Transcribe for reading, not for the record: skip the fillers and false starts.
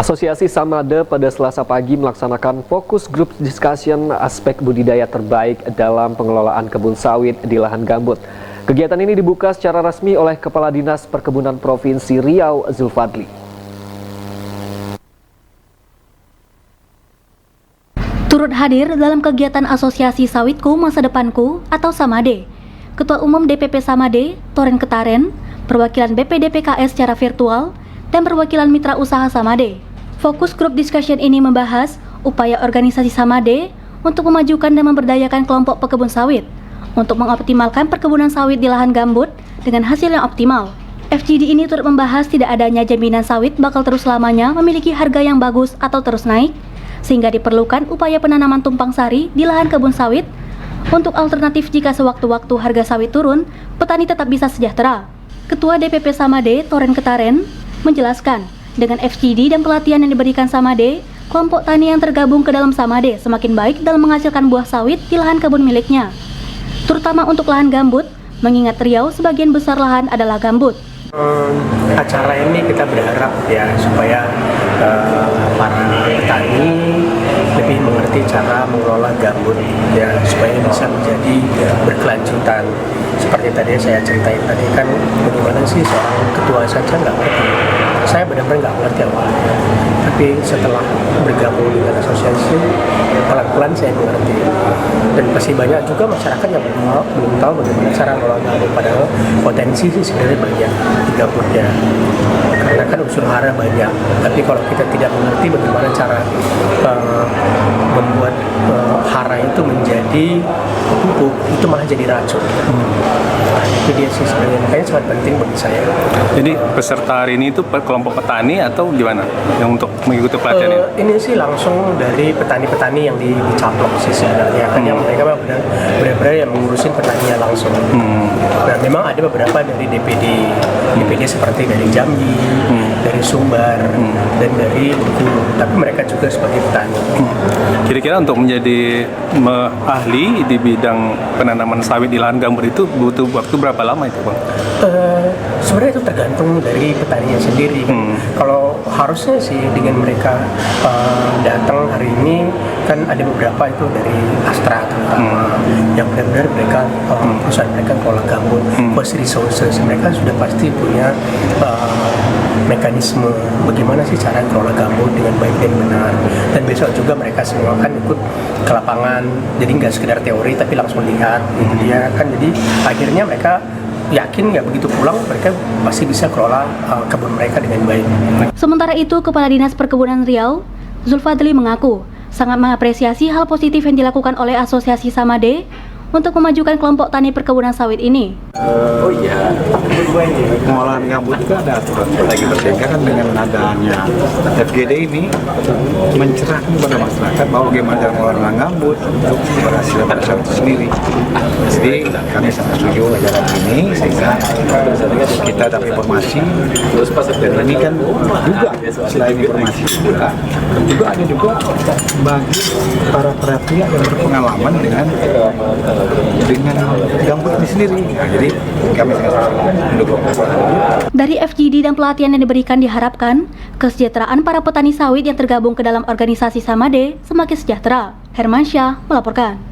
Asosiasi Samade pada Selasa pagi melaksanakan fokus group discussion aspek budidaya terbaik dalam pengelolaan kebun sawit di lahan gambut. Kegiatan ini dibuka secara resmi oleh Kepala Dinas Perkebunan Provinsi Riau, Zulfadli. Turut hadir dalam kegiatan Asosiasi Sawitku Masa Depanku atau Samade, Ketua Umum DPP Samade, Toren Ketaren, perwakilan BPDPKS secara virtual, dan perwakilan mitra usaha Samade. Fokus grup discussion ini membahas upaya organisasi Samade untuk memajukan dan memberdayakan kelompok pekebun sawit untuk mengoptimalkan perkebunan sawit di lahan gambut dengan hasil yang optimal. FGD ini turut membahas tidak adanya jaminan sawit bakal terus selamanya memiliki harga yang bagus atau terus naik, sehingga diperlukan upaya penanaman tumpang sari di lahan kebun sawit untuk alternatif jika sewaktu-waktu harga sawit turun, petani tetap bisa sejahtera. Ketua DPP Samade, Toren Ketaren, menjelaskan, dengan FGD dan pelatihan yang diberikan Samade, kelompok tani yang tergabung ke dalam Samade semakin baik dalam menghasilkan buah sawit di lahan kebun miliknya, terutama untuk lahan gambut, mengingat Riau sebagian besar lahan adalah gambut. Acara ini kita berharap ya supaya para petani lebih mengerti cara mengelola gambut ya, supaya bisa menjadi berkelanjutan. Seperti tadi saya ceritain tadi kan, bagaimana sih seorang ketua saja nggak ngerti. Saya benar-benar nggak ngerti awalnya, tapi setelah bergabung dengan asosiasi, pelan-pelan saya mengerti. Dan pasti banyak juga masyarakat yang belum tahu bagaimana cara mengelola gambut, padahal potensi sih sebenarnya banyak di gambutnya. Karena kan unsur hara banyak, tapi kalau kita tidak mengerti bagaimana cara membuat hara itu menjadi pupuk, itu malah jadi racun. Itu dia sih sebenarnya, makanya sangat penting bagi saya. Jadi peserta hari ini itu kelompok petani atau gimana yang untuk mengikuti pelatihan ini? Ini sih langsung dari petani-petani yang dicaplok sih sebenarnya, kan yang mereka benar-benar yang mengurusin petaninya langsung. Nah, memang ada beberapa dari DPD seperti dari Jambi, dari Sumbar, dan dari Bengkulu, tapi mereka juga sebagai petani. Kira-kira untuk menjadi ahli di bidang penanaman sawit di lahan gambut itu butuh waktu berapa lama itu, Bang? Sebenarnya itu tergantung dari petaninya sendiri. Kalau harusnya sih dengan mereka datang hari ini, kan ada beberapa itu dari Astra terutama yang benar-benar mereka perusahaan mereka kelola gambut, First Resources, mereka sudah pasti punya mekanisme bagaimana sih cara kelola gambut dengan baik dan benar. Dan besok juga mereka semua kan ikut ke lapangan, jadi nggak sekedar teori tapi langsung lihat gitu dia kan. Jadi akhirnya mereka yakin nggak begitu pulang mereka pasti bisa kelola kebun mereka dengan baik. Sementara itu, Kepala Dinas Perkebunan Riau, Zulfadli mengaku sangat mengapresiasi hal positif yang dilakukan oleh Asosiasi Samade untuk memajukan kelompok tani perkebunan sawit ini. Pengolahan gambut juga ada aturan lagi, sehingga kan dengan adanya FGD ini mencerahkan kepada masyarakat bahwa bagaimana cara mengelola gambut untuk berhasil pada sawit itu sendiri. Jadi kami sangat setuju ajaran ini, sehingga kita dapat informasi. Dan ini kan juga selain informasi juga ada juga bagi para pihak yang berpengalaman dengan gambut ini sendiri. Nah, jadi kami sangat mendukung. Dari FGD dan pelatihan yang diberikan diharapkan kesejahteraan para petani sawit yang tergabung ke dalam organisasi Samade semakin sejahtera. Hermansyah melaporkan.